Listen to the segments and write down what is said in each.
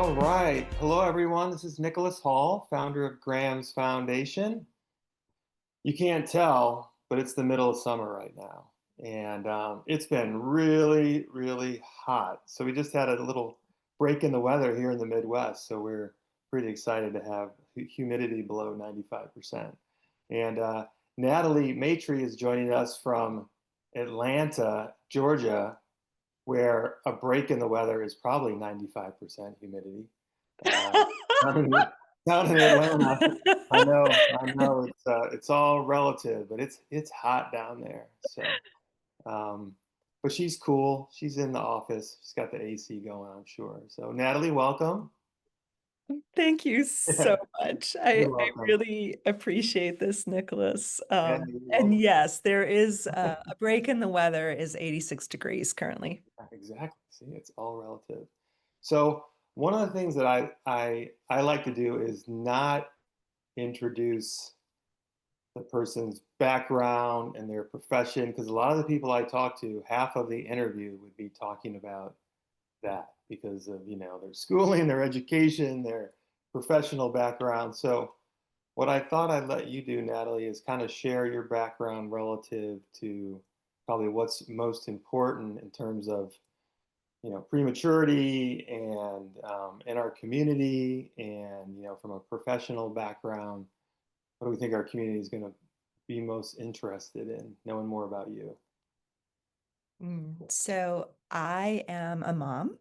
All right. Hello, everyone. This is Nicholas Hall, founder of Graham's Foundation. You can't tell, but it's the middle of summer right now. And it's been really, really hot. So we just had a little break in the weather here in the Midwest. So we're pretty excited to have humidity below 95%. And Nathalie Maitre is joining us from Atlanta, Georgia, where a break in the weather is probably 95% humidity. Uh, down in, down in Atlanta, I know it's all relative, but it's hot down there. So, but she's cool. She's in the office. She's got the AC going, I'm sure. So, Nathalie, welcome. Thank you so much. I, You're I welcome. really appreciate this, Nicholas. Yeah, you're And welcome. yes, there is a break in the weather is 86 degrees currently. Exactly. See, it's all relative. So, one of the things that I like to do is not introduce the person's background and their profession, because a lot of the people I talk to, half of the interview would be talking about that because of their schooling, their education, their professional background. So what I thought I'd let you do, Nathalie, is kind of share your background relative to probably what's most important in terms of prematurity and in our community, and from a professional background, what do we think our community is going to be most interested in knowing more about you? So I am a mom,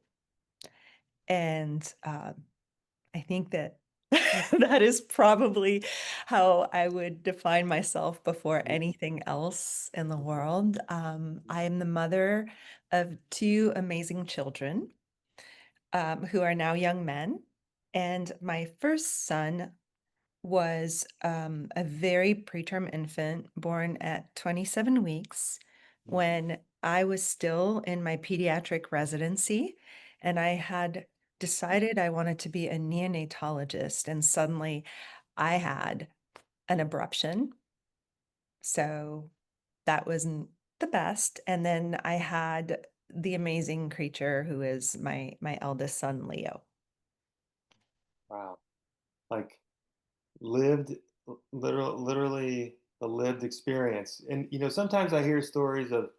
and I think that that is probably how I would define myself before anything else in the world. I am the mother of two amazing children, who are now young men. And my first son was a very preterm infant born at 27 weeks when I was still in my pediatric residency. And I had decided I wanted to be a neonatologist. And suddenly I had an abruption. So that wasn't the best. And then I had the amazing creature who is my eldest son, Leo. Wow. Like lived, literally the lived experience. And sometimes I hear stories of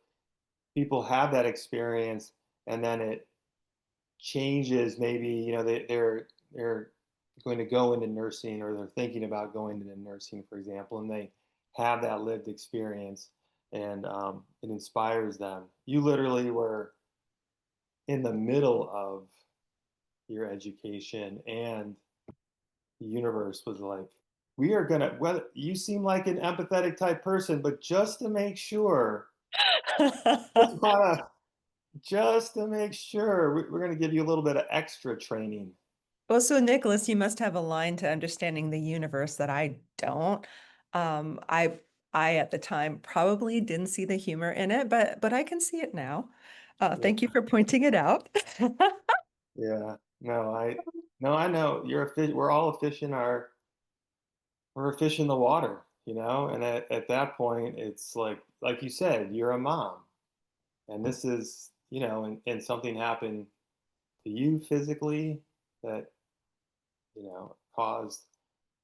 people have that experience and then it changes. Maybe they're going to go into nursing, or they're thinking about going into nursing, for example, and they have that lived experience, and it inspires them. You literally were in the middle of your education, and the universe was like, we are gonna, whether you seem like an empathetic type person, but just to make sure, just wanna just to make sure, we're going to give you a little bit of extra training. Well, so Nicholas, you must have a line to understanding the universe that I don't. Um, I I at the time probably didn't see the humor in it, but I can see it now. Yeah, Thank you for pointing it out. yeah. No, I know you're a fish. We're all a fish in our we're a fish in the water, and at that point it's like you said, you're a mom, and this is, and something happened to you physically that, caused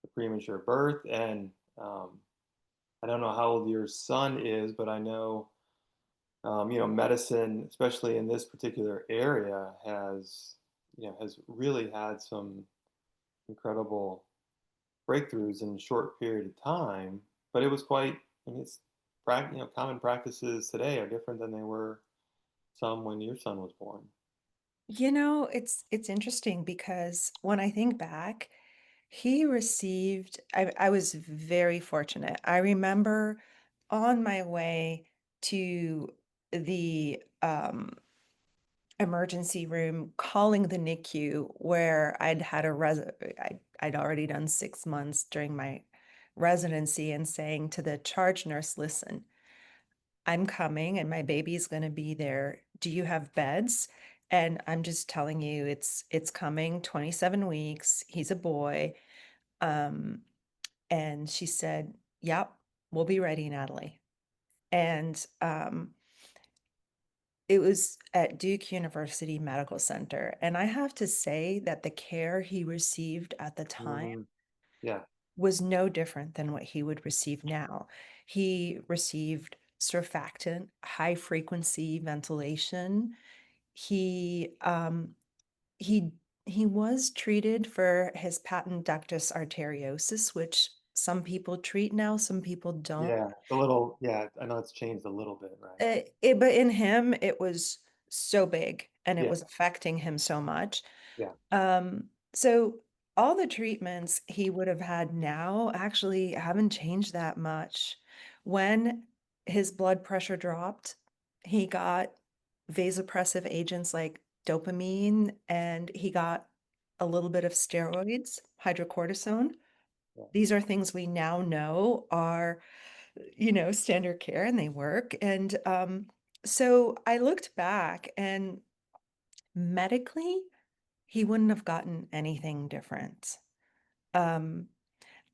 the premature birth. And I don't know how old your son is, but I know, medicine, especially in this particular area, has really had some incredible breakthroughs in a short period of time. But it was quite, I mean, common practices today are different than they were some when your son was born. It's interesting because when I think back, he received, I was very fortunate. I remember on my way to the emergency room calling the NICU where I'd already done 6 months during my residency, and saying to the charge nurse, listen, I'm coming and my baby's going to be there. Do you have beds? And I'm just telling you, it's coming, 27 weeks. He's a boy. Um, and she said, yep, we'll be ready, Nathalie. And it was at Duke University Medical Center. And I have to say that the care he received at the time Mhm. Yeah. was no different than what he would receive now. He received surfactant, high frequency ventilation. He he he was treated for his patent ductus arteriosus, which some people treat now, some people don't. Yeah. A little, yeah, I know it's changed a little bit, right? But in him, it was so big and it Yeah. was affecting him so much. Yeah. So all the treatments he would have had now actually haven't changed that much. When his blood pressure dropped, he got vasopressive agents like dopamine and he got a little bit of steroids, hydrocortisone. Yeah. These are things we now know are, standard care and they work. And so I looked back and medically, he wouldn't have gotten anything different. Um,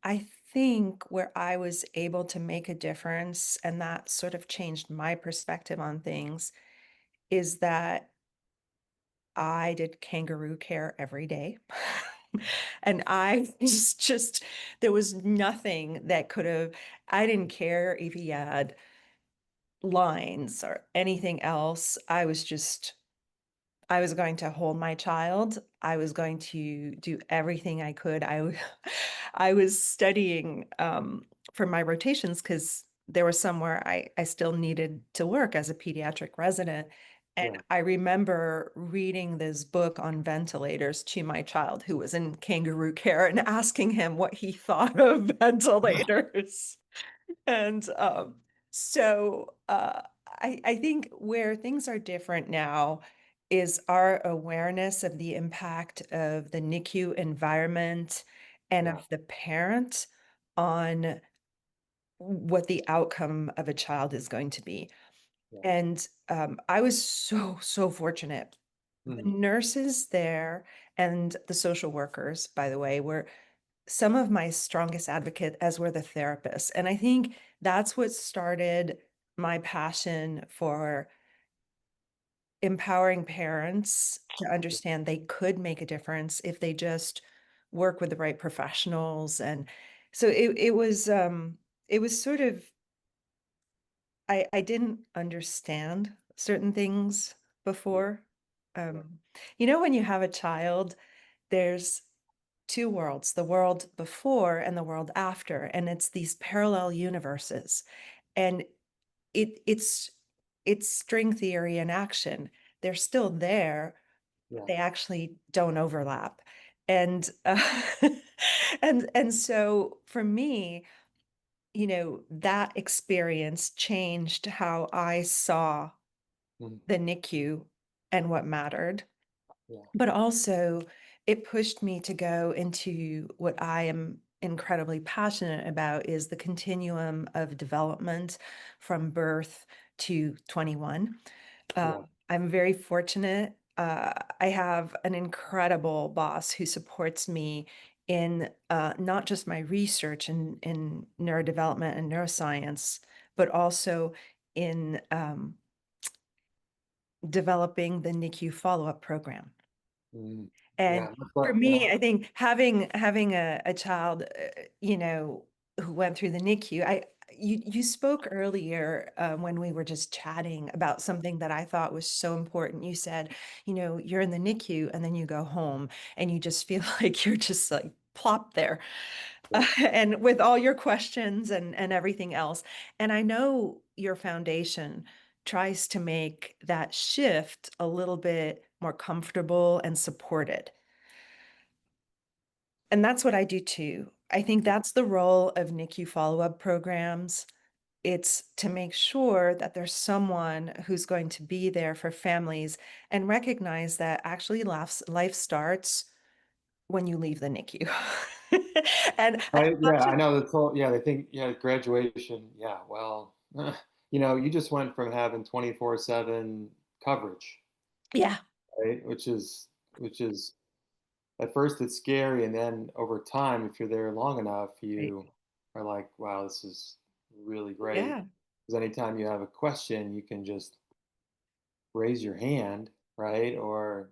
I think where I was able to make a difference, and that sort of changed my perspective on things, is that I did kangaroo care every day. And I was just, there was nothing that could have, I didn't care if he had lines or anything else. I was going to hold my child. I was going to do everything I could. I was studying for my rotations because there was somewhere I still needed to work as a pediatric resident. And Yeah. I remember reading this book on ventilators to my child who was in kangaroo care and asking him what he thought of ventilators. And I think where things are different now is our awareness of the impact of the NICU environment and Yeah. of the parent on what the outcome of a child is going to be. Yeah. And I was so fortunate. The Mhm. nurses there and the social workers, by the way, were some of my strongest advocate, as were the therapists. And I think that's what started my passion for empowering parents to Yeah. understand they could make a difference if they just work with the right professionals. And so it was sort of I didn't understand certain things Yeah. before. Yeah. Um, when you have a child, there's two worlds, the world before and the world after, and it's these parallel universes. And it's string theory in action. They're still there, but Yeah. they actually don't overlap. And and so for me, that experience changed how I saw Mhm. the NICU and what mattered. Yeah. But also, it pushed me to go into what I am incredibly passionate about is the continuum of development from birth to 21. Yeah. I'm very fortunate. I have an incredible boss who supports me in not just my research in neurodevelopment and neuroscience, but also in developing the NICU follow-up program. Mhm. And Yeah. That's for what, me, I think having a child, who went through the NICU, you spoke earlier when we were just chatting about something that I thought was so important. You said, you're in the NICU and then you go home and you just feel like you're just like plopped there, yeah. and with all your questions and everything else. And I know your foundation tries to make that shift a little bit more comfortable and supported. And that's what I do too. I think Yeah. that's the role of NICU follow-up programs. It's to make sure that there's someone who's going to be there for families and recognize that actually life starts when you leave the NICU. And as Yeah, much I as, know that's all. Yeah, they think, yeah, graduation. Yeah, well, you just went from having 24/7 coverage, yeah, right? Which is at first it's scary, and then over time, if you're there long enough, right. you are like, wow, this is really great. Yeah, Because anytime you have a question, you can just raise your hand, right? Or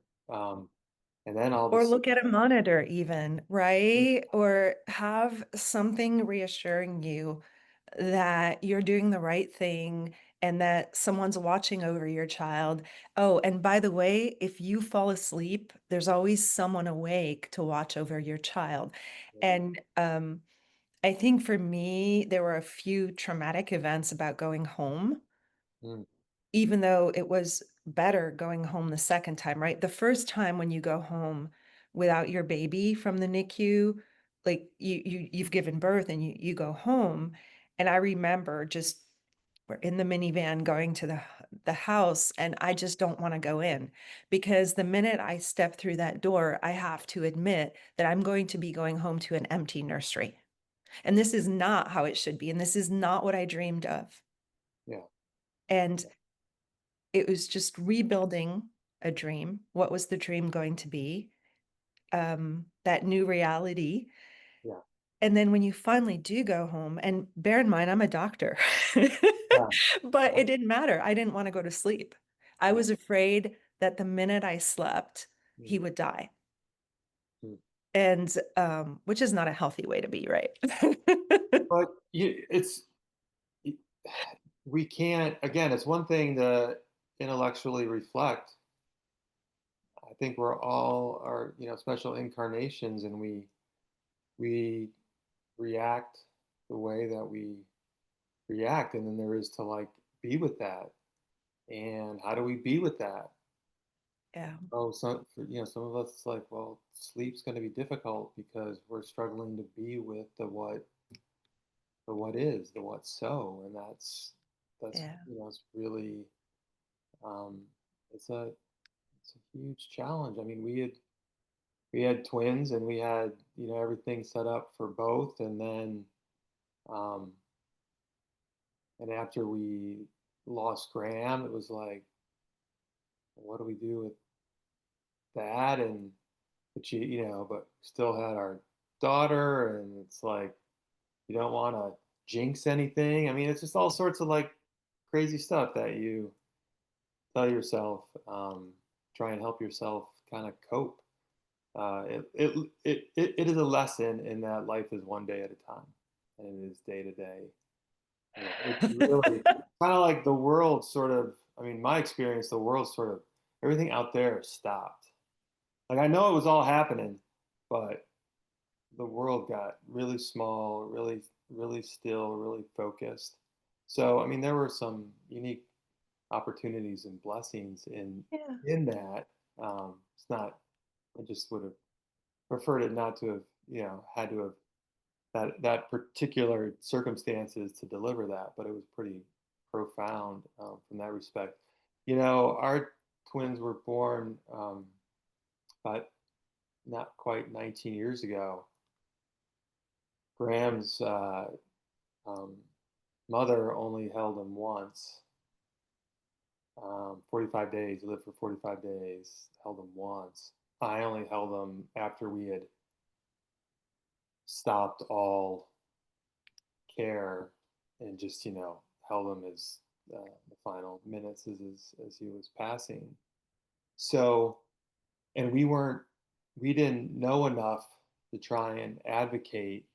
and then all of a Or sudden, look at a monitor even, right? Or have something reassuring you that you're doing the right thing and that someone's watching over your child. Oh, and by the way, if you fall asleep, there's always someone awake to watch over your child. And I think for me, there were a few traumatic events about going home, mm, even though it was better going home the second time, right? The first time when you go home without your baby from the NICU, like you've given birth and you go home. And I remember just we're in the minivan going to the house and I just don't want to go in because the minute I step through that door, I have to admit that I'm going to be going home to an empty nursery. And this is not how it should be. And this is not what I dreamed of. yeah, And it was just rebuilding a dream. What was the dream going to be? That new reality. yeah, And then when you finally do go home, and bear in mind, I'm a doctor, yeah, but yeah, it didn't matter. I didn't want to go to sleep. I yeah. was afraid that the minute I slept, Mm, he would die. mm. And which is not a healthy way to be, right? But y- we can't. Again, it's one thing to intellectually reflect. I think we're all are special incarnations, and we react the way that we react, and then there is to like be with that. And how do we be with that? Yeah. Oh, some of us it's like, well, sleep's going to be difficult because we're struggling to be with the what is, the what so, and that's Yeah. it's really um, it's a it's a huge challenge. I mean, we had twins, and we had everything set up for both, and then um, and after we lost Graham, it was like, what do we do with that? And but but still had our daughter, and it's like you don't want to jinx anything. I mean, it's just all sorts of like crazy stuff that you tell yourself, try and help yourself kind of cope. It is a lesson in that life is one day at a time, and it is day to day. It's really kind of like the world sort of. I mean, my experience, the world sort of everything out there stopped. Like I know it was all happening, but the world got really small, really, really still, really focused. So, I mean, there were some unique opportunities and blessings Yeah. in that. It's not. I just would have preferred it not to have, had to have that particular circumstances to deliver that, but it was pretty profound from that respect. Our twins were born about not quite 19 years ago. Graham's um, mother only held him once, 45 days. He lived for 45 days, held him once. I only held him after we had stopped all care and just, held him as the final minutes as he was passing. So, and we didn't know enough to try and advocate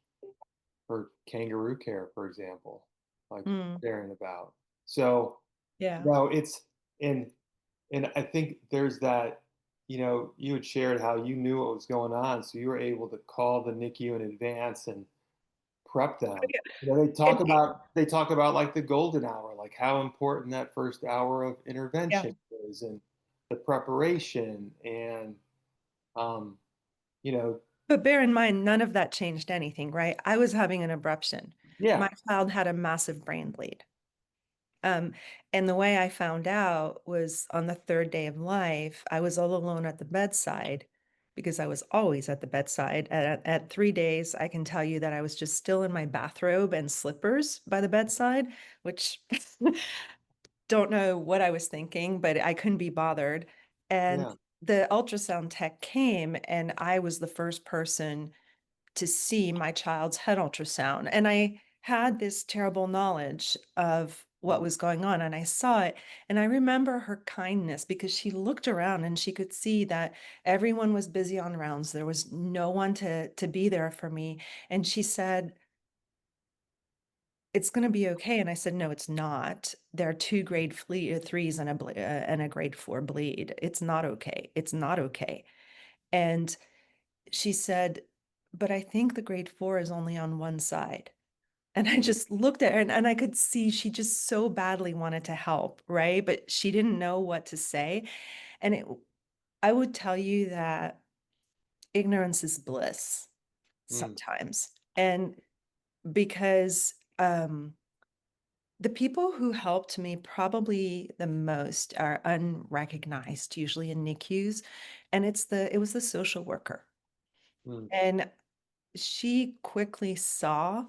for kangaroo care, for example, like Mm, sharing about. So, yeah. no, it's and and I think there's that. You had shared how you knew what was going on, so you were able to call the NICU in advance and prep them. And They talk about like the golden hour, like how important that first hour of yeah. intervention is, and the preparation, and um, you know, But bear in mind, none of that changed anything, right? I was having an abruption. yeah, My child had a massive brain bleed. Um, and the way I found out was on the third day of life, I was all alone at the bedside because I was always at the bedside. At 3 days, I can tell you that I was just still in my bathrobe and slippers by the bedside, which don't know what I was thinking, but I couldn't be bothered. And yeah, the ultrasound tech came, and I was the first person to see my child's head ultrasound. And I had this terrible knowledge of what was going on, and I saw it, and I remember her kindness because she looked around and she could see that everyone was busy on rounds. There was no one to be there for me, and she said, "It's going to be okay." And I said, "No, it's not. There are two threes and a grade four bleed. It's not okay. It's not okay." And she said, "But I think the grade four is only on one side." And I Mm, just looked at her and I could see she just so badly wanted to help, right? But she didn't know what to say. And I would tell you that ignorance is bliss mm, sometimes. And because the people who helped me probably the most are unrecognized, usually in NICUs, and it was the social worker. mm, And she quickly saw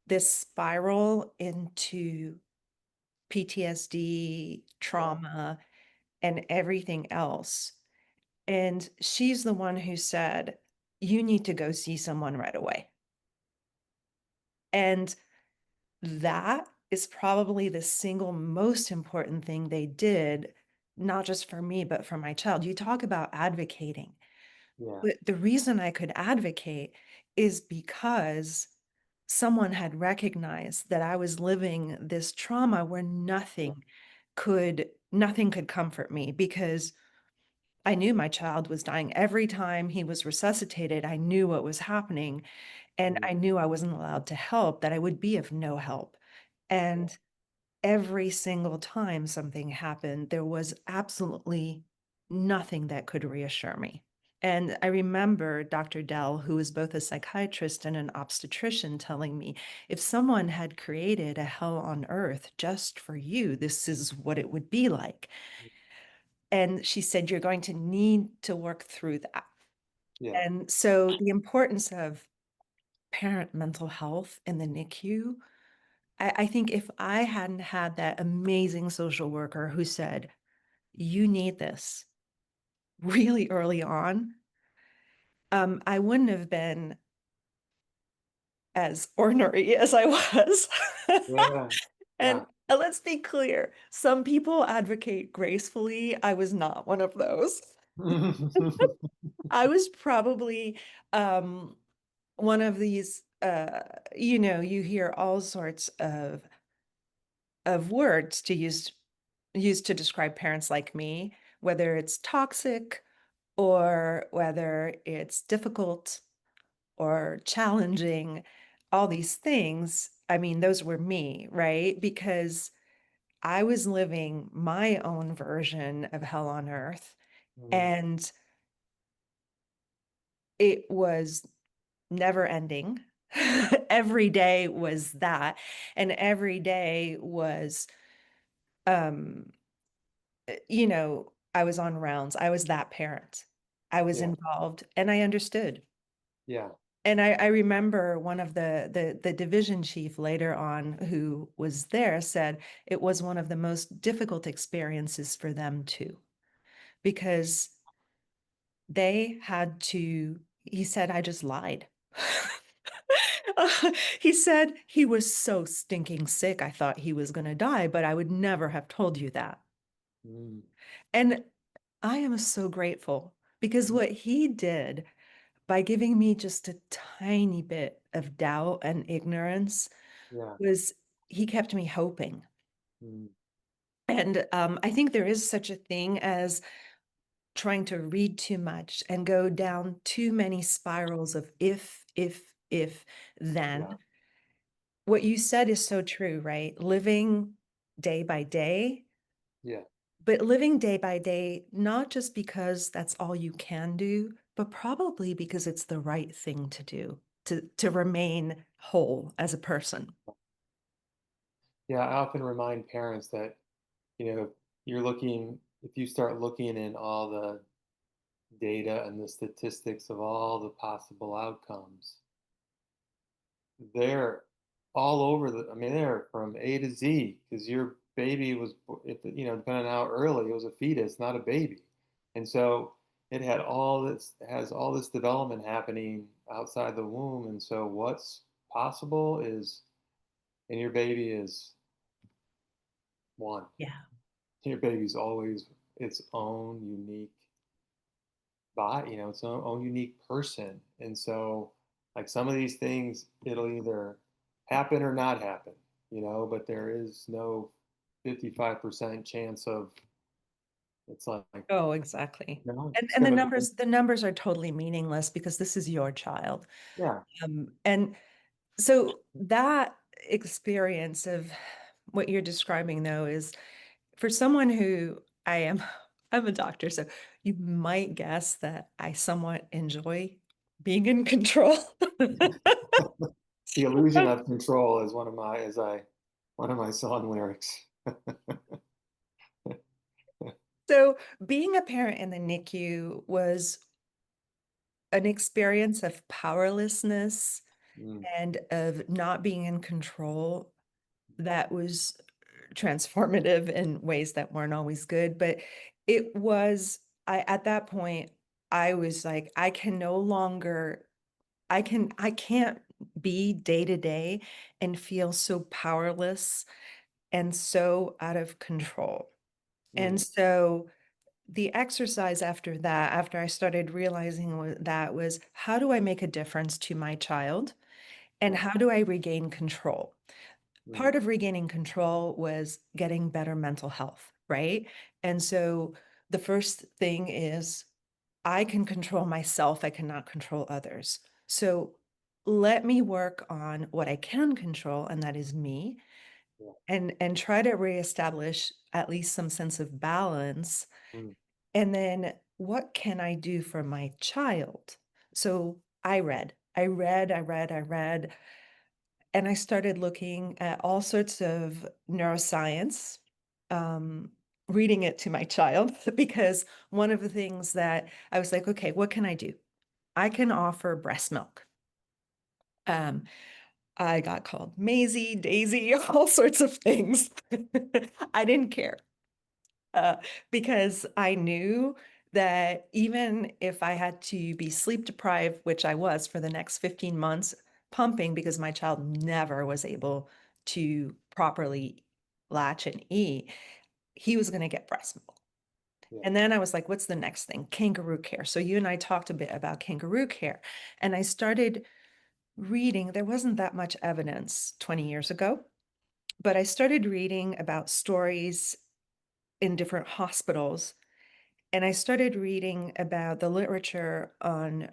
this spiral into PTSD, yeah, trauma, and everything else. And she's the one who said, "You need to go see someone right away." And that is probably the single most important thing they did, not just for me, but for my child. You talk about advocating. yeah, But the reason I could advocate is because someone had recognized that I was living this trauma where yeah, nothing could comfort me because I knew my child was dying. Every time he was resuscitated, I knew what was happening, and mm, I knew I wasn't allowed to help, that I would be of no help. yeah, And every single time something happened, there was absolutely nothing that could reassure me. And I remember Dr. Dell, who was both a psychiatrist and an obstetrician, telling me, if someone had created a hell on earth just for you, this is what it would be like. And she said, you're going to need to work through that. yeah, And so the importance of parent mental health in the NICU, I think if I hadn't had that amazing social worker who said, you need this really early on, I wouldn't have been as ornery as I was. yeah, yeah. And let's be clear, some people advocate gracefully. I was not one of those. I was probably one of these, you hear all sorts of words to use to describe parents like me, whether it's toxic or whether it's difficult or challenging, all these things. I mean, those were me, right? Because I was living my own version of hell on earth, Mm, and it was never ending. Every day was that, and every day was um I was on rounds. I was that parent. I was yeah, involved and I understood. yeah, And I remember one of the division chief later on who was there said it was one of the most difficult experiences for them too, because they had to, he said, I just lied. He said he was so stinking sick. I thought he was going to die, but I would never have told you that. mm, And I am so grateful because mm, what he did by giving me just a tiny bit of doubt and ignorance yeah, was he kept me hoping. mm, And I think there is such a thing as trying to read too much and go down too many spirals of if, yeah, then. What you said is so true, right? Living day by day, yeah, but living day by day, not just because that's all you can do, but probably because it's the right thing to do to remain whole as a person. yeah. I often remind parents that, if you start looking in all the data and the statistics of all the possible outcomes, they're all over I mean, they're from A to Z because your baby was, depending on how early, it was a fetus, not a baby. And so it has all this development happening outside the womb. And so what's possible is, and your baby is one. Yeah. Your baby's always its own unique body, its own unique person. And so, like some of these things, it'll either happen or not happen, but there is no 55% chance of it's like, Oh, exactly. no, And it's and gonna be, the numbers are totally meaningless because this is your child. yeah. And so that experience of what you're describing though is for someone who I'm a doctor, so you might guess that I somewhat enjoy being in control. The illusion of control is one of my song lyrics. So being a parent in the NICU was an experience of powerlessness Mm, and of not being in control that was transformative in ways that weren't always good. But it was, at that point, I was like, I can no longer, I can't be day to day and feel so powerless and so out of control. And mm, so the exercise after that, after I started realizing that was how do I make a difference to my child and yeah. how do I regain control? Mm, Part of regaining control was getting better mental health, right? And so the first thing is I can control myself, I cannot control others. So let me work on what I can control, and that is me, yeah. and try to reestablish at least some sense of balance. Mm, And then what can I do for my child? So I read, and I started looking at all sorts of neuroscience, um, reading it to my child, because one of the things that I was like, okay, what can I do? I can offer breast milk. Um, I got called Maisie, Daisy, all sorts of things. I didn't care uh, because I knew that even if I had to be sleep deprived, which I was for the next 15 months, pumping because my child never was able to properly latch and eat, he was going to get breast milk. yeah. And then I was like, what's the next thing? Kangaroo care. So you and I talked a bit about kangaroo care. And I started reading, there wasn't that much evidence 20 years ago, but I started reading about stories in different hospitals. And I started reading about the literature on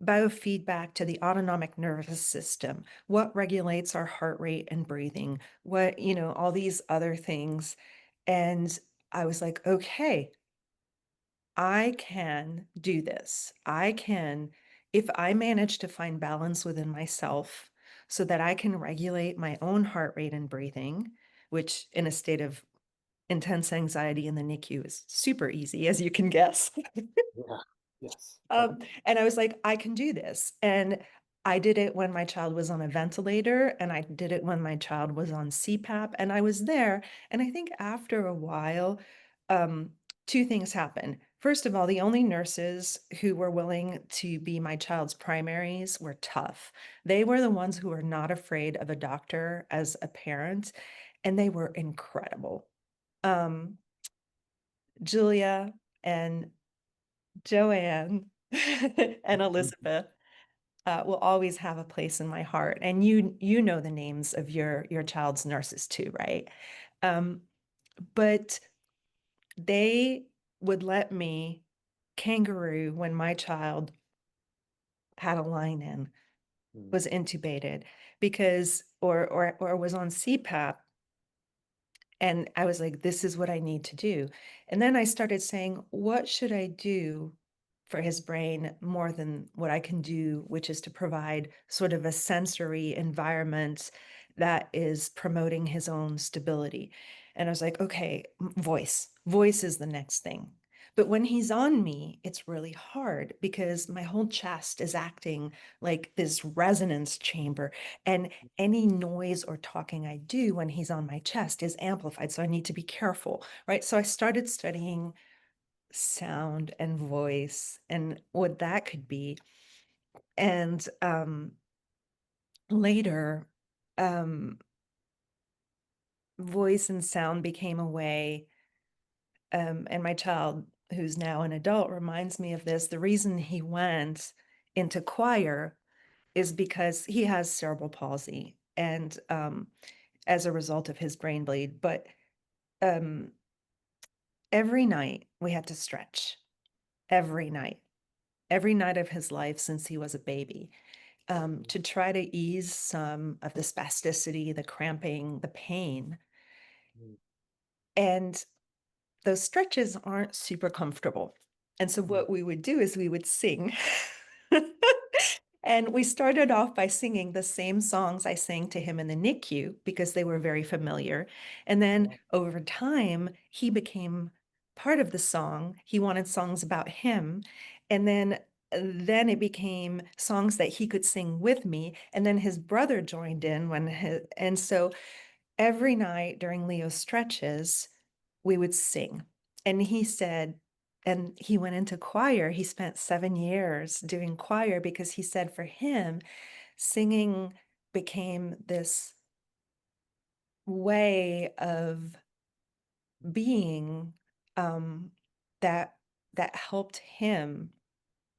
biofeedback to the autonomic nervous system, what regulates our heart rate and breathing, what, all these other things. And I was like, okay, I can do this. If I manage to find balance within myself so that I can regulate my own heart rate and breathing, which in a state of intense anxiety in the NICU is super easy, as you can guess. Yeah. Yes. Um, and I was like, I can do this. And I did it when my child was on a ventilator, and I did it when my child was on CPAP, and I was there. And I think after a while, um, two things happened. First of all, the only nurses who were willing to be my child's primaries were tough. They were the ones who were not afraid of a doctor as a parent, and they were incredible. Um, Julia and Joanne and Elizabeth will always have a place in my heart. And you know the names of your child's nurses too, right? Um, but they would let me kangaroo when my child had a line in, Mm, was intubated because or was on CPAP. And I was like, this is what I need to do. And then I started saying, what should I do for his brain more than what I can do, which is to provide sort of a sensory environment that is promoting his own stability. And I was like, okay, voice is the next thing. But when he's on me, it's really hard because my whole chest is acting like this resonance chamber. And any noise or talking I do when he's on my chest is amplified. So I need to be careful, right? So I started studying sound and voice and what that could be. And later, um, voice and sound became a way, and my child, who's now an adult, reminds me of this. The reason he went into choir is because he has cerebral palsy, and as a result of his brain bleed. But um, every night we had to stretch, every night, every night of his life since he was a baby, to try to ease some of the spasticity, the cramping, the pain. Mm, And those stretches aren't super comfortable. And so mm, what we would do is we would sing. And we started off by singing the same songs I sang to him in the NICU because they were very familiar. And then yeah, over time, he became part of the song. He wanted songs about him. And then it became songs that he could sing with me. And then his brother joined in and so every night during Leo's stretches, we would sing. And he said, and he went into choir. He spent 7 years doing choir because he said for him, singing became this way of being, um, that that helped him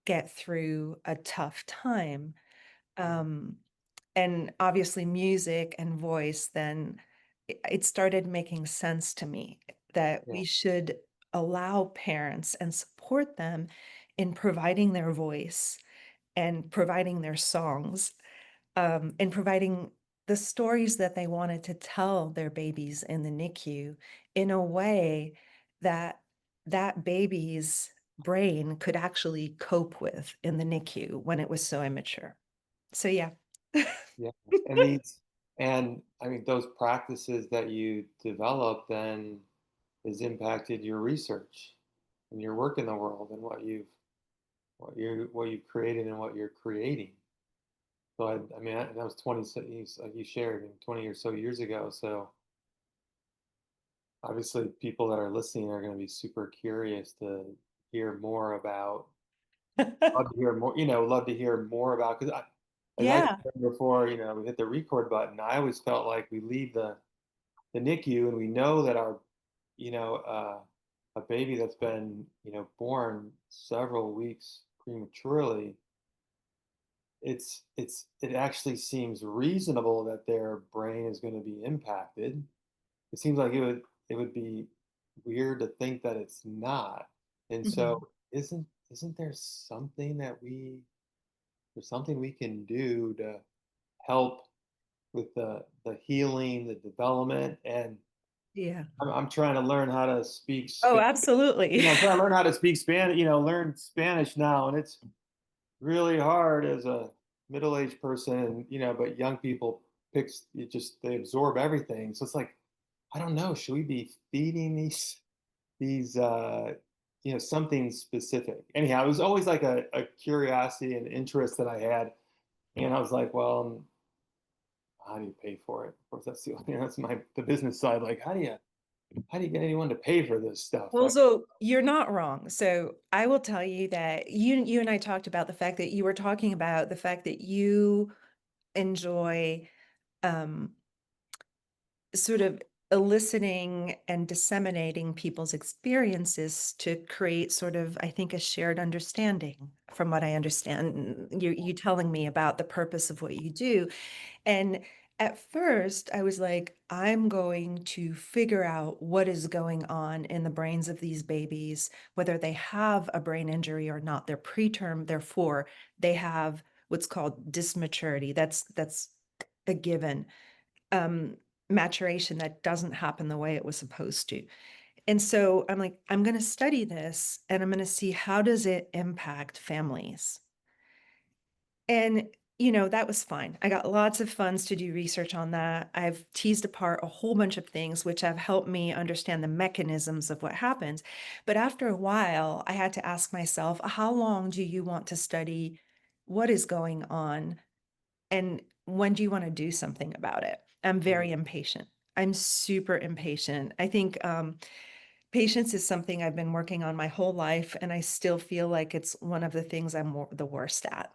get through a tough time. mm, Um, and obviously music and voice, then it started making sense to me that yeah, we should allow parents and support them in providing their voice and providing their songs, and providing the stories that they wanted to tell their babies in the NICU in a way that that baby's brain could actually cope with in the NICU when it was so immature. So yeah. yeah. And these, and I mean, those practices that you develop then has impacted your research and your work in the world and what you've created and what you're creating. So I mean, that was 20, like you shared, 20 or so years ago. So obviously, people that are listening are going to be super curious to hear more about. Love to hear more. Love to hear more about because as I Yeah. said before, we hit the record button. I always felt like we leave the NICU and we know that our, a baby that's been, born several weeks prematurely, it actually seems reasonable that their brain is going to be impacted. It seems like it would be weird to think that it's not. And Mhm. so isn't there's something we can do to help with the healing, the development, and Yeah. I'm trying to learn how to speak Oh, Spanish. absolutely. I'm trying to learn how to speak Spanish, learn Spanish now, and it's really hard as a middle-aged person, but young people they absorb everything. So it's like, I don't know, should we be feeding these something specific? Anyhow, it was always like a curiosity and interest that I had. And I was like, well, how do you pay for it? Of course, that's the business side. Like, how do you get anyone to pay for this stuff? Well, so you're not wrong. So I will tell you that you and I talked about the fact that you were talking about the fact that you enjoy, um, sort of eliciting and disseminating people's experiences to create sort of, I think, a shared understanding, from what I understand. You telling me about the purpose of what you do. And at first, I was like, I'm going to figure out what is going on in the brains of these babies, whether they have a brain injury or not. They're preterm, therefore, they have what's called dysmaturity. That's a given. Um, Maturation that doesn't happen the way it was supposed to. And so I'm like, I'm going to study this and I'm going to see how does it impact families. And, that was fine. I got lots of funds to do research on that. I've teased apart a whole bunch of things which have helped me understand the mechanisms of what happens. But after a while, I had to ask myself, how long do you want to study what is going on? And when do you want to do something about it? I'm Mm. very impatient. I'm super impatient. I think patience is something I've been working on my whole life, and I still feel like it's one of the things the worst at.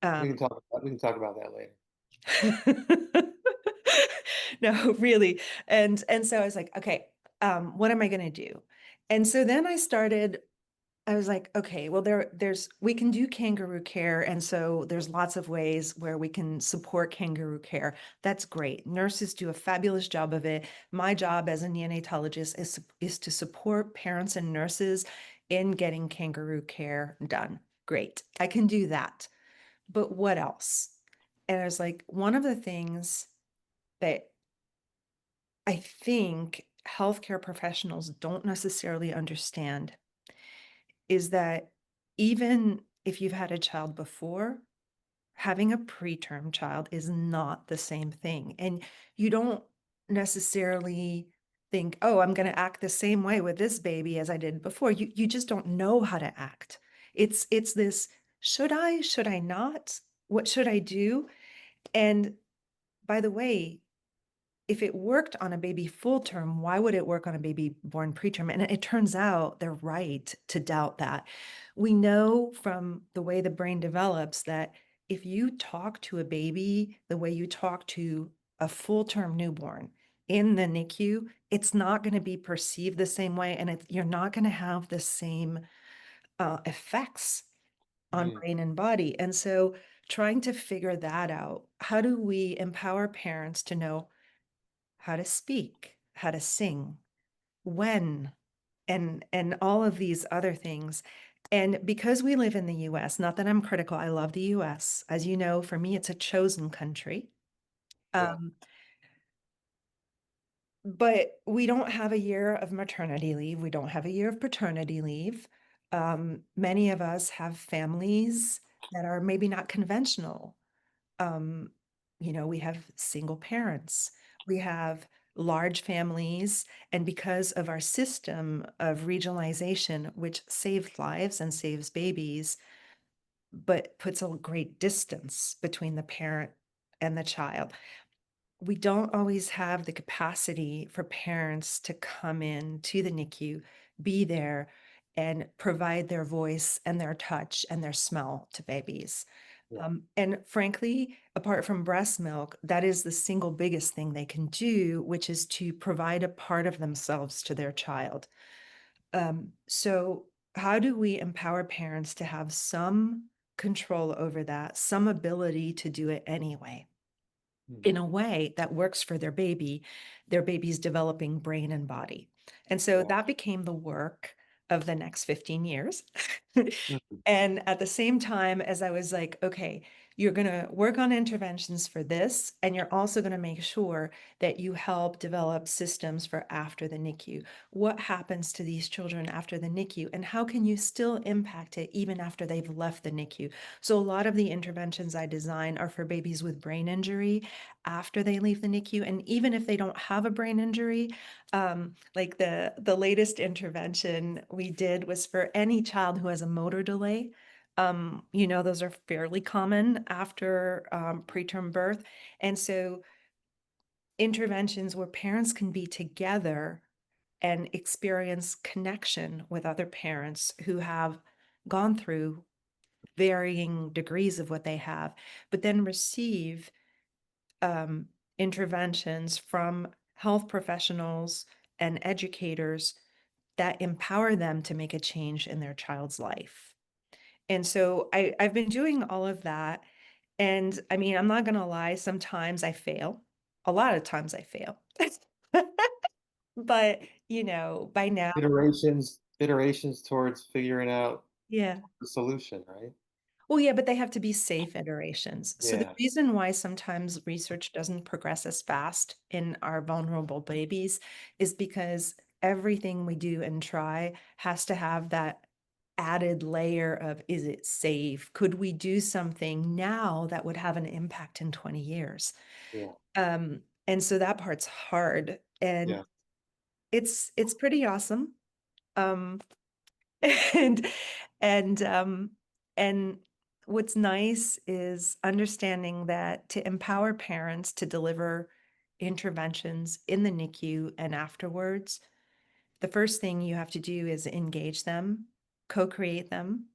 We Um, can talk about that later. No, really. And so I was like, okay, what am I going to do? And so then I was like, okay, well, we can do kangaroo care. And so there's lots of ways where we can support kangaroo care. That's great. Nurses do a fabulous job of it. My job as a neonatologist is to support parents and nurses in getting kangaroo care done. Great. I can do that. But what else? And I was like, one of the things that I think healthcare professionals don't necessarily understand is that even if you've had a child before, having a preterm child is not the same thing. And you don't necessarily think, oh, I'm going to act the same way with this baby as I did before. You just don't know how to act. It's this, should I not? What should I do? And by the way, if it worked on a baby full term, why would it work on a baby born preterm? And it turns out they're right to doubt that. We know from the way the brain develops that if you talk to a baby the way you talk to a full term newborn in the NICU, it's not going to be perceived the same way. And you're not going to have the same effects on Mm, brain and body. And so trying to figure that out, how do we empower parents to know how to speak, how to sing, when, and all of these other things. And because we live in the US, not that I'm critical, I love the US. As you know, for me, it's a chosen country. yeah. Um, but we don't have a year of maternity leave. We don't have a year of paternity leave. Many of us have families that are maybe not conventional. um, we have single parents, we have large families, and because of our system of regionalization, which saves lives and saves babies, but puts a great distance between the parent and the child, we don't always have the capacity for parents to come in to the NICU, be there, and provide their voice and their touch and their smell to babies. Yeah. And frankly, apart from breast milk, that is the single biggest thing they can do, which is to provide a part of themselves to their child. So, how do we empower parents to have some control over that, some ability to do it anyway, Mm, in a way that works for their baby's developing brain and body? And so yeah. that became the work of the next 15 years. Mhm. And at the same time, as I was like, okay, you're going to work on interventions for this, and you're also going to make sure that you help develop systems for after the NICU. What happens to these children after the NICU, and how can you still impact it even after they've left the NICU? So a lot of the interventions I design are for babies with brain injury after they leave the NICU. And even if they don't have a brain injury, like the latest intervention we did was for any child who has a motor delay. Those are fairly common after preterm birth. And so interventions where parents can be together and experience connection with other parents who have gone through varying degrees of what they have, but then receive um, interventions from health professionals and educators that empower them to make a change in their child's life. And so I've been doing all of that. And I mean, I'm not going to lie, sometimes I fail. A lot of times I fail. But, by now, Iterations towards figuring out yeah. the solution, right? Well, yeah, but they have to be safe iterations. So the Yeah. reason why sometimes research doesn't progress as fast in our vulnerable babies is because everything we do and try has to have that added layer of, is it safe? Could we do something now that would have an impact in 20 years? Yeah. And so that part's hard, and Yeah. it's pretty awesome. Um, and and and what's nice is understanding that to empower parents to deliver interventions in the NICU and afterwards, the first thing you have to do is engage them, co-create them,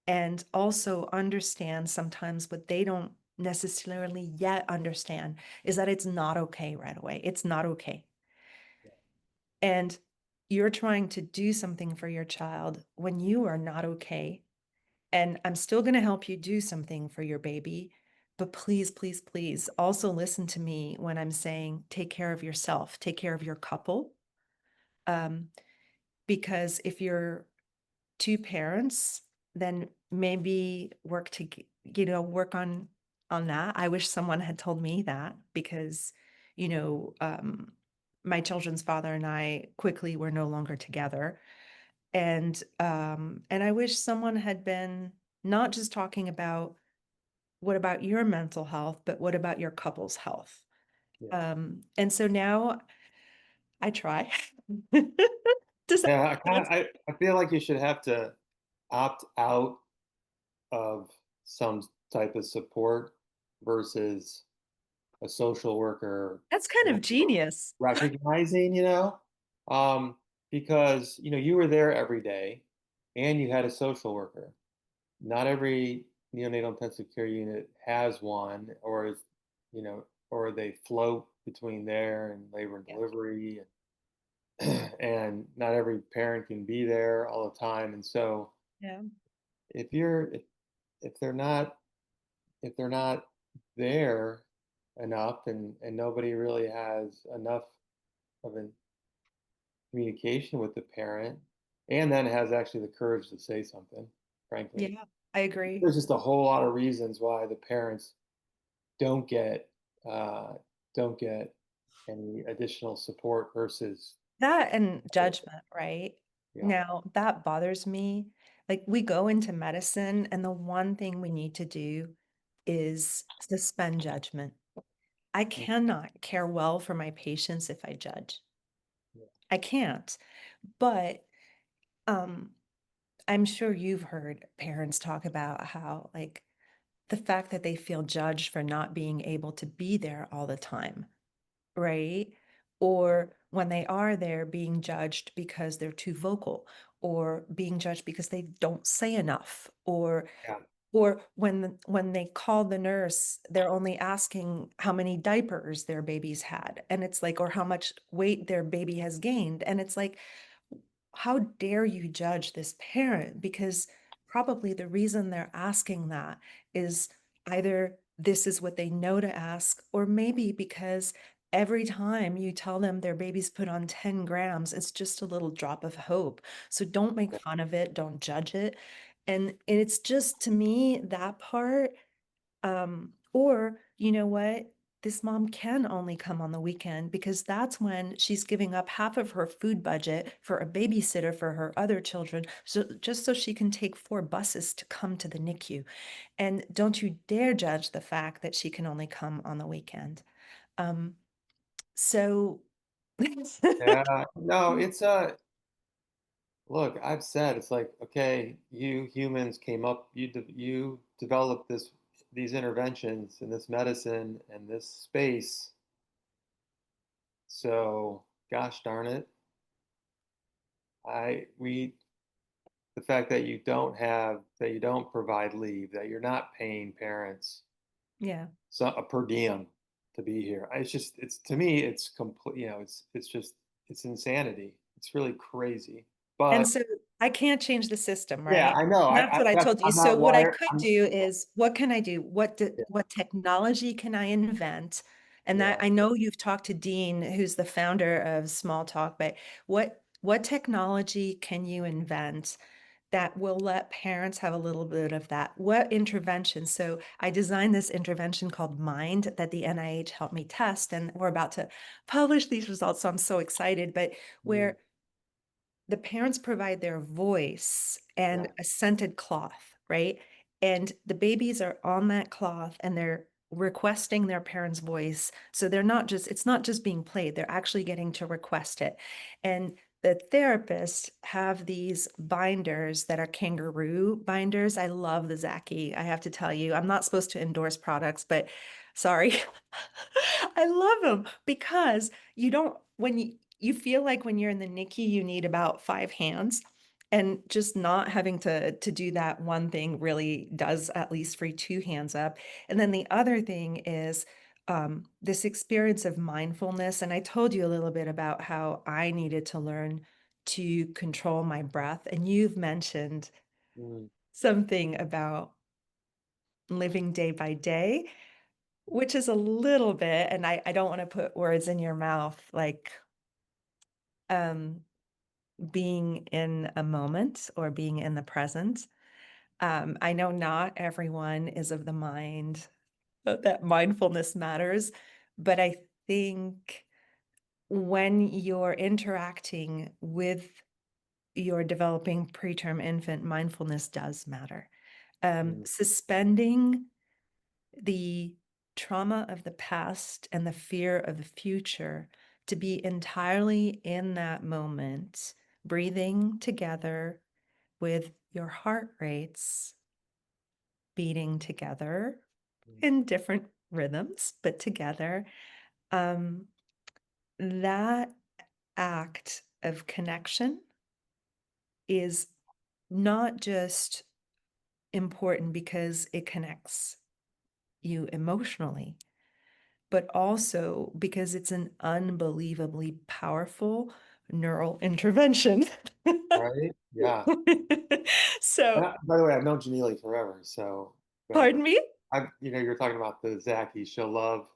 and also understand sometimes what they don't necessarily yet understand is that it's not okay right away. It's not okay. And you're trying to do something for your child when you are not okay. And I'm still going to help you do something for your baby. But please, please, please also listen to me when I'm saying take care of yourself, take care of your couple. Um, because if you're two parents, then maybe work to, work on that. I wish someone had told me that because, you know, my children's father and I quickly were no longer together. And I wish someone had been not just talking about what about your mental health, but what about your couple's health. Yeah. And so now I try. Does that Yeah, make sense? I feel like you should have to opt out of some type of support versus a social worker That's kind of genius. recognizing, um, because you were there every day, and you had a social worker. Not every neonatal intensive care unit has one, or they float between there and labor and Yeah. delivery, and not every parent can be there all the time. And so, Yeah. if you're if they're not if they're not there enough, and nobody really has enough of a communication with the parent, and then has actually the courage to say something, frankly. Yeah, I agree. There's just a whole lot of reasons why the parents don't get uh, don't get any additional support versus That and judgment, right? yeah. Now, that bothers me. Like, we go into medicine, and the one thing we need to do is suspend judgment. I Mm, cannot care well for my patients if I judge. yeah, I can't. But um, I'm sure you've heard parents talk about how, like, the fact that they feel judged for not being able to be there all the time, right? Or when they are there, being judged because they're too vocal, or being judged because they don't say enough, yeah, or when they call the nurse, they're only asking how many diapers their baby's had, and it's like, or how much weight their baby has gained, and it's like, how dare you judge this parent? Because probably the reason they're asking that is either this is what they know to ask, or maybe because every time you tell them their baby's put on 10 grams, it's just a little drop of hope. So don't make yeah, fun of it, don't judge it. And it's just, to me, that part, or you know what? This mom can only come on the weekend because that's when she's giving up half of her food budget for a babysitter for her other children, so just so she can take 4 buses to come to the NICU. And don't you dare judge the fact that she can only come on the weekend. So yeah. No, it's look, I've said it's like, okay, you humans came up, you developed these interventions and this medicine and this space. So, gosh darn it, we the fact that you don't provide leave, that you're not paying parents yeah. so a per diem to be here. It's to me, it's complete. It's just it's insanity. It's really crazy. And But so I can't change the system, yeah, right? I know. And that's what I told you. I'm So not what I wired. could do is, what can I do? Yeah, What technology can I invent? And that, yeah. I know you've talked to Dean, who's the founder of smallTalk, but what technology can you invent that will let parents have a little bit of that? What intervention? So I designed this intervention called Mind that the NIH helped me test, and we're about to publish these results. So I'm so excited, but Mm, where the parents provide their voice and yeah. a scented cloth, right? And the babies are on that cloth and they're requesting their parents' voice. So it's not just being played, they're actually getting to request it. And the therapists have these binders that are kangaroo binders. I love the Zaki. I have to tell you, I'm not supposed to endorse products, but sorry. I love them because you don't, when you feel like when you're in the NICU, you need about 5 hands. And just not having to do that one thing really does at least free two hands up. And then the other thing is this experience of mindfulness. And I told you a little bit about how I needed to learn to control my breath. And you've mentioned Mm, something about living day by day, which is a little bit, and I don't want to put words in your mouth, like um, being in a moment or being in the present. I know not everyone is of the mind that mindfulness matters, but I think when you're interacting with your developing preterm infant, mindfulness does matter. mm, Suspending the trauma of the past and the fear of the future to be entirely in that moment, breathing together with your heart rates beating together mm, in different rhythms, but together. Um, that act of connection is not just important because it connects you emotionally, but also because it's an unbelievably powerful neural intervention. right? Yeah. So, By the way, I've known Janelle forever, so but pardon me? you're talking about the Zachy. She'll love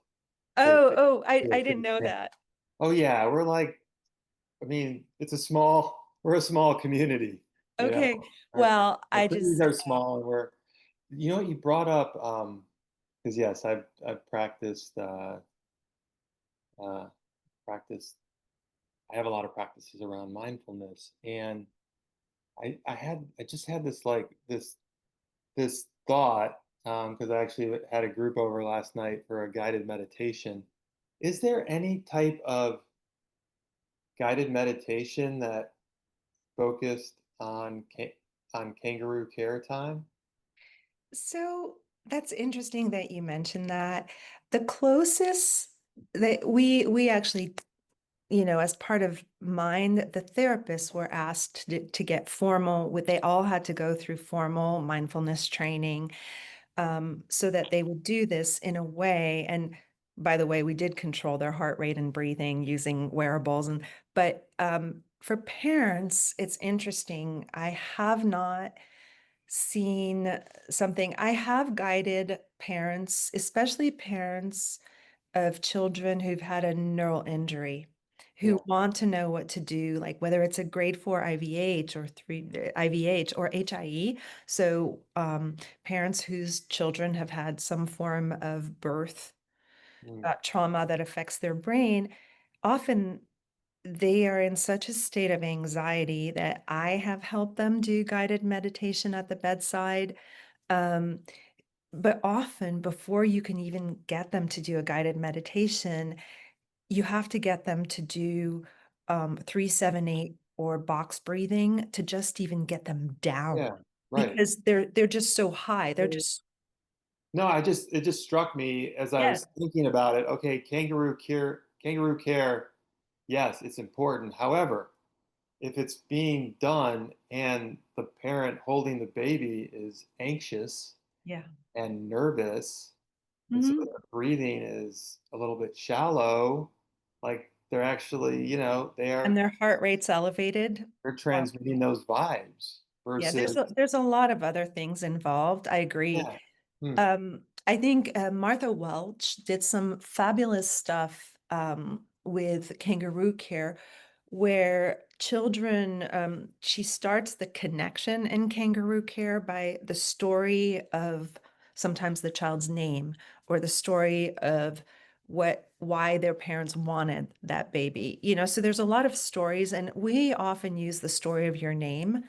to. I didn't know that. Oh yeah, we're like, I mean, we're a small community, you know. Okay, Our, well, our I cities just, are small, and you know, what you brought up, because yes, I've uh, practiced. I have a lot of practices around mindfulness, and I just had this thought because I actually had a group over last night for a guided meditation. Is there any type of guided meditation that focused on kangaroo care time? so that's interesting that you mentioned that. The closest that we actually, as part of mine, the therapists were asked to get formal, they all had to go through formal mindfulness training, so that they would do this in a way. And by the way, we did control their heart rate and breathing using wearables. But for parents, it's interesting. I have not seen something. I have guided parents, especially parents of children who've had a neural injury, who Yeah. want to know what to do, like whether it's a grade 4 IVH or 3 IVH or HIE. So parents whose children have had some form of birth Mm, trauma that affects their brain, often they are in such a state of anxiety that I have helped them do guided meditation at the bedside. Um, but often, before you can even get them to do a guided meditation, you have to get them to do 3-7-8 or box breathing to just even get them down, yeah. Right. because they're just so high. They're just, No, it just struck me as I yeah, was thinking about it. Okay, kangaroo care, yes, it's important. However, if it's being done and the parent holding the baby is anxious yeah. and nervous, and so Mhm. their breathing is a little bit shallow, like they're actually, And their heart rate's elevated. they're uh, transmitting those vibes Yeah, versus, there's a lot of other things involved. I agree. yeah. Hmm, I think Martha Welch did some fabulous stuff with kangaroo care, where children, she starts the connection in kangaroo care by the story of sometimes the child's name, or the story of why their parents wanted that baby. So there's a lot of stories, and we often use the story of your name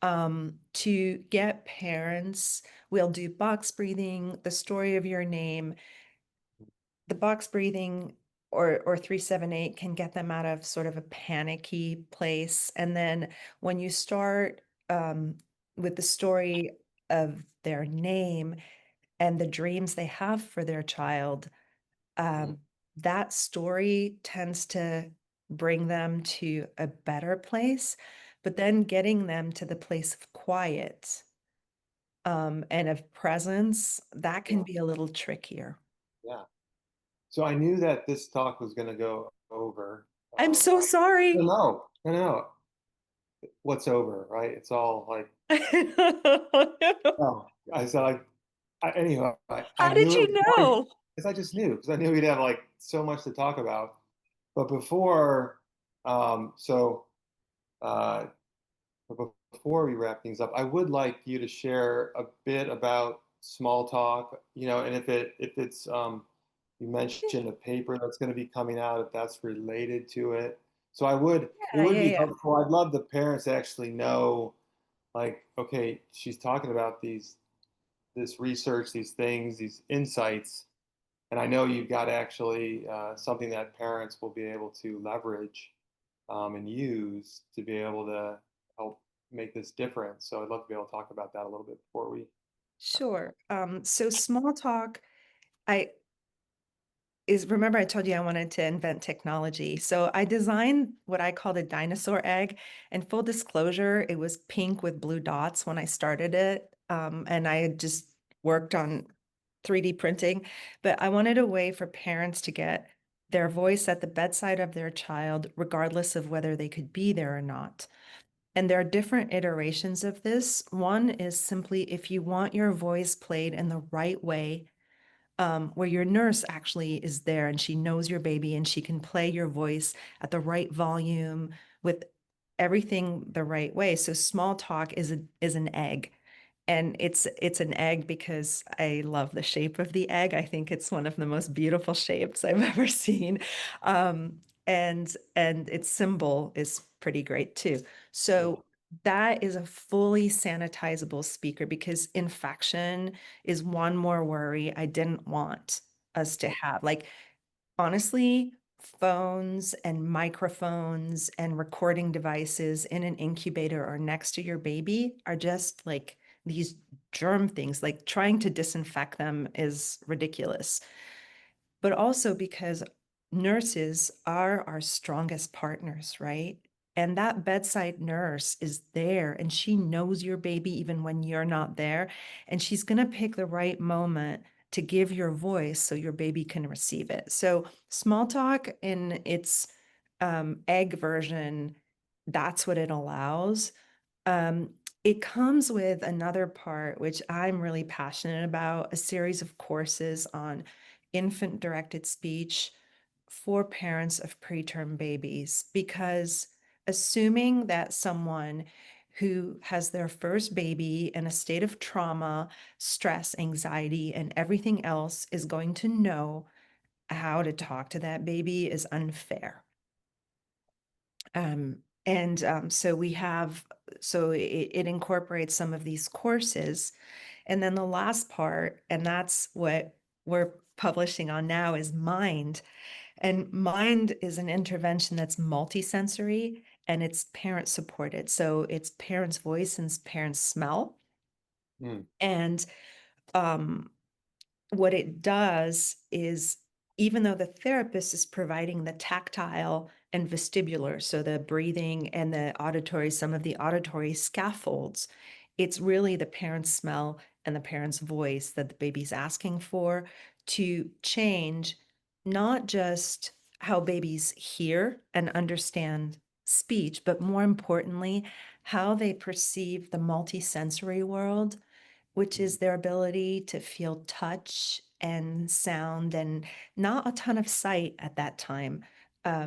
to get parents. We'll do box breathing, the story of your name. The box breathing or 3-7-8 can get them out of sort of a panicky place. And then when you start with the story of their name and the dreams they have for their child, hmm, um, that story tends to bring them to a better place. but then getting them to the place of quiet, and of presence, that can Yeah. be a little trickier. Yeah. So I knew that this talk was going to go over. I'm so No, sorry. no, no, no. What's over, right? It's all like, oh, I said, anyhow, I How did knew it was you going know? because I just knew because I knew we'd have like so much to talk about. But before, so uh, but before we wrap things up, I would like you to share a bit about small talk, and if it's you mentioned a paper that's going to be coming out, if that's related to it. So it Yeah, would yeah, be yeah. helpful. I'd love the parents to actually know, like, okay, she's talking about this research, these things, these insights, and I know you've got actually something that parents will be able to leverage and use to be able to help make this difference. So I'd love to be able to talk about that a little bit before we. Sure. So small talk, I remember I told you I wanted to invent technology. So I designed what I called a dinosaur egg. And full disclosure, it was pink with blue dots when I started it. And I had just worked on 3D printing, but I wanted a way for parents to get their voice at the bedside of their child, regardless of whether they could be there or not. And there are different iterations of this. One is simply if you want your voice played in the right way, where your nurse actually is there and she knows your baby and she can play your voice at the right volume with everything the right way. So small talk is an egg. And it's an egg because I love the shape of the egg. I think it's one of the most beautiful shapes I've ever seen. And its symbol is pretty great too. Yeah, So that is a fully sanitizable speaker because infection is one more worry I didn't want us to have. Like, honestly, phones and microphones and recording devices in an incubator or next to your baby are just like these germ things. Like, trying to disinfect them is ridiculous. But also because nurses are our strongest partners, right? And that bedside nurse is there and she knows your baby even when you're not there. And she's going to pick the right moment to give your voice so your baby can receive it. So, small talk in its egg version, that's what it allows. Um, it comes with another part, which I'm really passionate about, a series of courses on infant directed speech for parents of preterm babies, because assuming that someone who has their first baby in a state of trauma, stress, anxiety, and everything else is going to know how to talk to that baby is unfair. So we have, so it incorporates some of these courses. And then the last part, and that's what we're publishing on now, is Mind. And Mind is an intervention that's multisensory and it's parent supported. So it's parents' voice and parents' smell. mm, And um, what it does is, even though the therapist is providing the tactile and vestibular, so the breathing and the auditory, some of the auditory scaffolds, it's really the parent's smell and the parent's voice that the baby's asking for to change not just how babies hear and understand speech, but more importantly, how they perceive the multisensory world, which mm, is their ability to feel touch and sound and not a ton of sight at that time,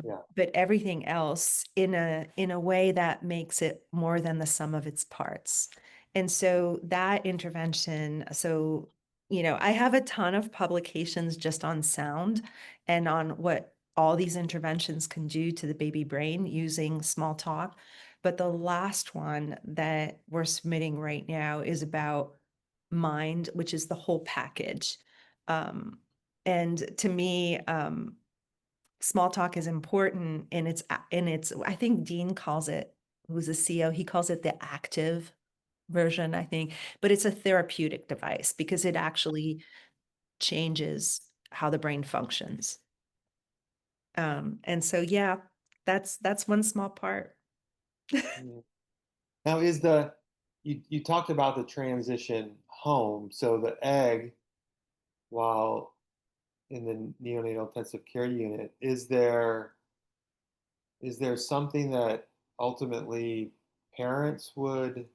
yeah, but everything else in a way that makes it more than the sum of its parts. And so that intervention, so I have a ton of publications just on sound and on what all these interventions can do to the baby brain using small talk. But the last one that we're submitting right now is about Mind, which is the whole package. Um, and to me, small talk is important I think Dean calls it, who's a CEO, he calls it the active version, I think, but it's a therapeutic device because it actually changes how the brain functions. And so, yeah, that's one small part. mm. Now, is the you talked about the transition home, so the egg, while in the neonatal intensive care unit, is there something that ultimately parents would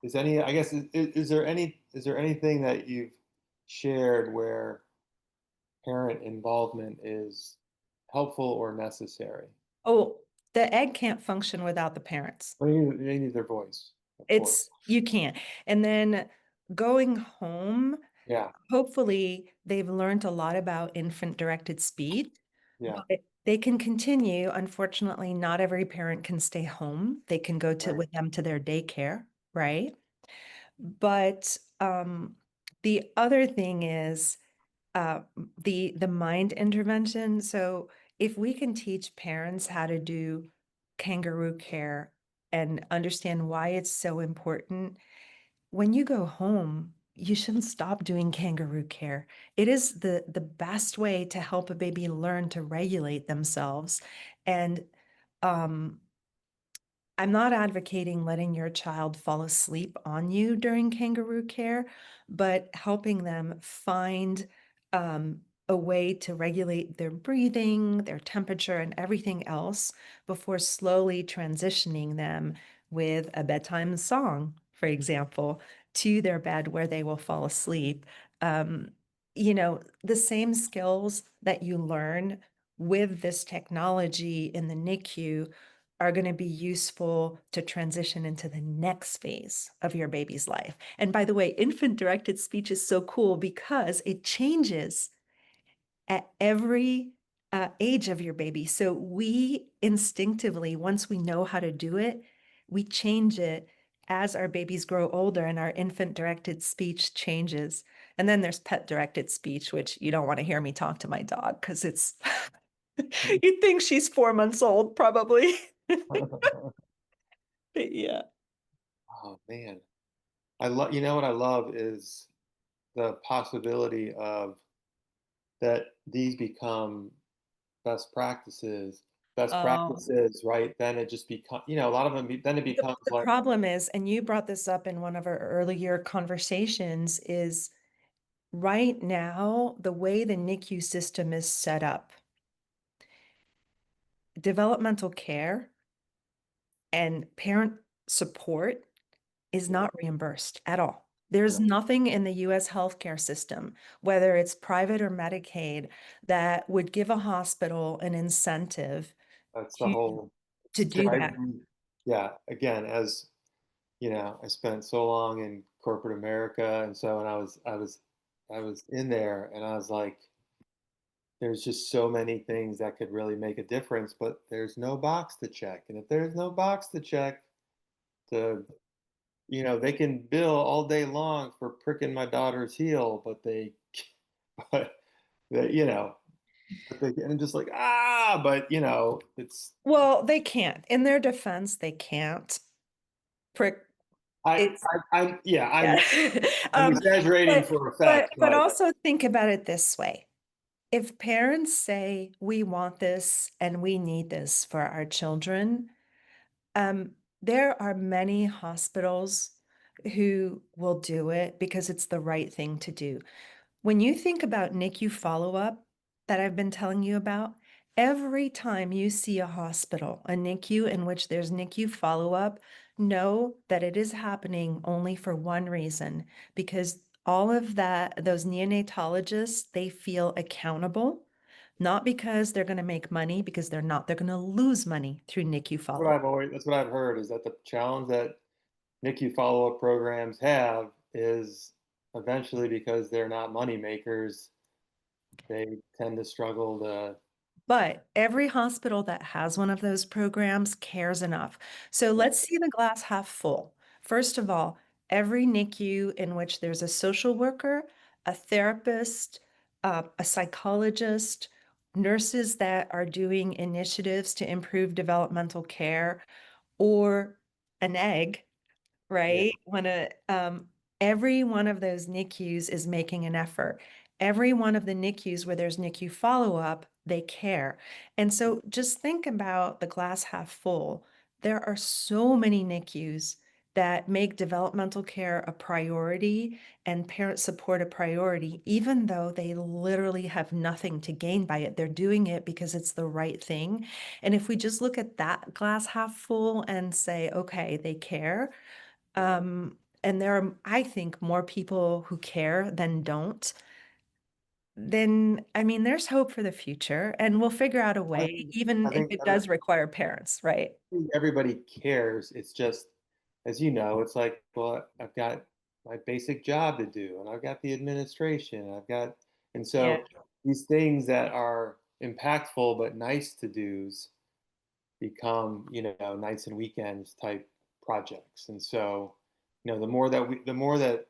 is any I guess is there anything that you've shared where parent involvement is helpful or necessary? Oh, the egg can't function without the parents. They need their voice, of course. You can't. And then going home, Yeah, hopefully they've learned a lot about infant directed speech, yeah, but they can continue. Unfortunately, not every parent can stay home. They can go to right. with them to their daycare, right? But the other thing is uh, the mind intervention. So if we can teach parents how to do kangaroo care and understand why it's so important, when you go home, you shouldn't stop doing kangaroo care. It is the best way to help a baby learn to regulate themselves. And um, I'm not advocating letting your child fall asleep on you during kangaroo care, but helping them find a way to regulate their breathing, their temperature, and everything else before slowly transitioning them with a bedtime song, for example, to their bed where they will fall asleep. Um, the same skills that you learn with this technology in the NICU are going to be useful to transition into the next phase of your baby's life. And by the way, infant directed speech is so cool because it changes at every age of your baby. So we instinctively, once we know how to do it, we change it as our babies grow older and our infant directed speech changes. And then there's pet directed speech, which you don't want to hear me talk to my dog because it's, you'd think she's 4 months old, probably. Yeah. Oh man, I love. You know what I love is the possibility of that these become best practices. Best Oh, practices, right? Then it just becomes, a lot of them. Then it becomes the like, problem is, and you brought this up in one of our earlier conversations, is right now, the way the NICU system is set up, developmental care and parent support is yeah, not reimbursed at all. There's yeah, nothing in the US healthcare system, whether it's private or Medicaid, that would give a hospital an incentive that's the to, whole. to It's do that. driving. Yeah, again, as I spent so long in corporate America, and so when I was in there, and I was like, there's just so many things that could really make a difference, but there's no box to check. And if there's no box to check, the they can bill all day long for pricking my daughter's heel, but but they, but they, and I'm just like, but it's, Well, they can't. In their defense, they can't prick. I, It's yeah, yeah. I'm exaggerating But for effect, but but also think about it this way. If parents say we want this and we need this for our children, there are many hospitals who will do it because it's the right thing to do. When you think about NICU follow-up that I've been telling you about, every time you see a hospital, a NICU in which there's NICU follow-up, know that it is happening only for one reason, because all of those neonatologists, they feel accountable, not because they're going to make money, because they're not, they're going to lose money through NICU follow-up. that's what I've heard is that the challenge that NICU follow-up programs have is eventually because they're not money makers, they tend to struggle to, But every hospital that has one of those programs cares enough. So yeah, let's see the glass half full. First of all, every NICU in which there's a social worker, a therapist, a psychologist, nurses that are doing initiatives to improve developmental care, or an egg, yeah, right? Every one of those NICUs is making an effort. Every one of the NICUs where there's NICU follow-up, they care. And so just think about the glass half full. There are so many NICUs that make developmental care a priority and parent support a priority, even though they literally have nothing to gain by it. They're doing it because it's the right thing. And if we just look at that glass half full and say, okay, they care. And there are, I think, more people who care than don't, then I mean, there's hope for the future, and we'll figure out a I way, think I even if think it every, does require parents, right? everybody cares. It's just, as you know, it's like, well, I've got my basic job to do, and I've got the administration, I've got, and Yeah. so these things that are impactful but nice to do's become, nights and weekends type projects. And so, the more that,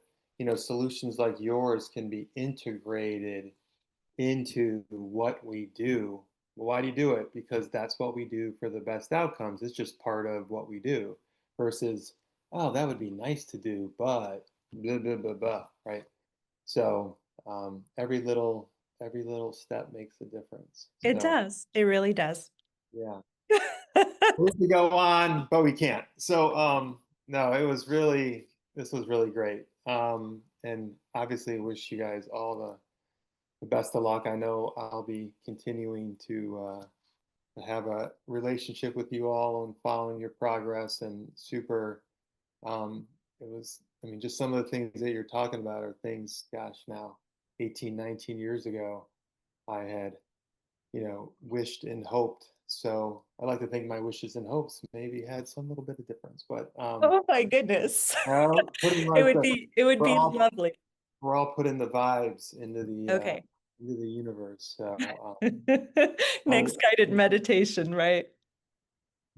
solutions like yours can be integrated into what we do. Well, why do you do it? Because that's what we do for the best outcomes. It's just part of what we do versus, oh, that would be nice to do, but blah, blah, blah, blah, right? So every little step makes a difference. It So does. It really does. yeah, we need to go on, but we can't. So no, this was really great. And obviously wish you guys all the best of luck. I know I'll be continuing to have a relationship with you all and following your progress and super. It was, I mean, just some of the things that you're talking about are things, gosh, now 18, 19 years ago, I had, wished and hoped. So I like to think my wishes and hopes maybe had some little bit of difference, but Oh my goodness. well, putting It like would be it would we're be all lovely. we're all putting the vibes Okay. into the universe. So I Next guided meditation, right?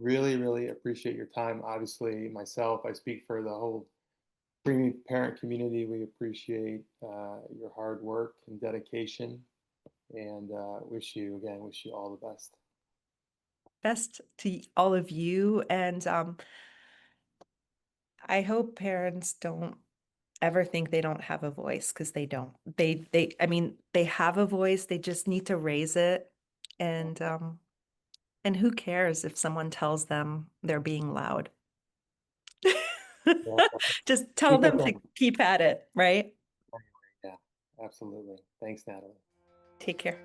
really, really appreciate your time. Obviously, myself, I speak for the whole Preemie parent community. We appreciate your hard work and dedication, and wish you all the best. Best to all of you. And I hope parents don't ever think they don't have a voice, because they don't. I mean, they have a voice, they just need to raise it. And who cares if someone tells them they're being loud? Yeah, Just tell keep it them to going. keep at it, right? Yeah, absolutely. Thanks, Natalie. Take care.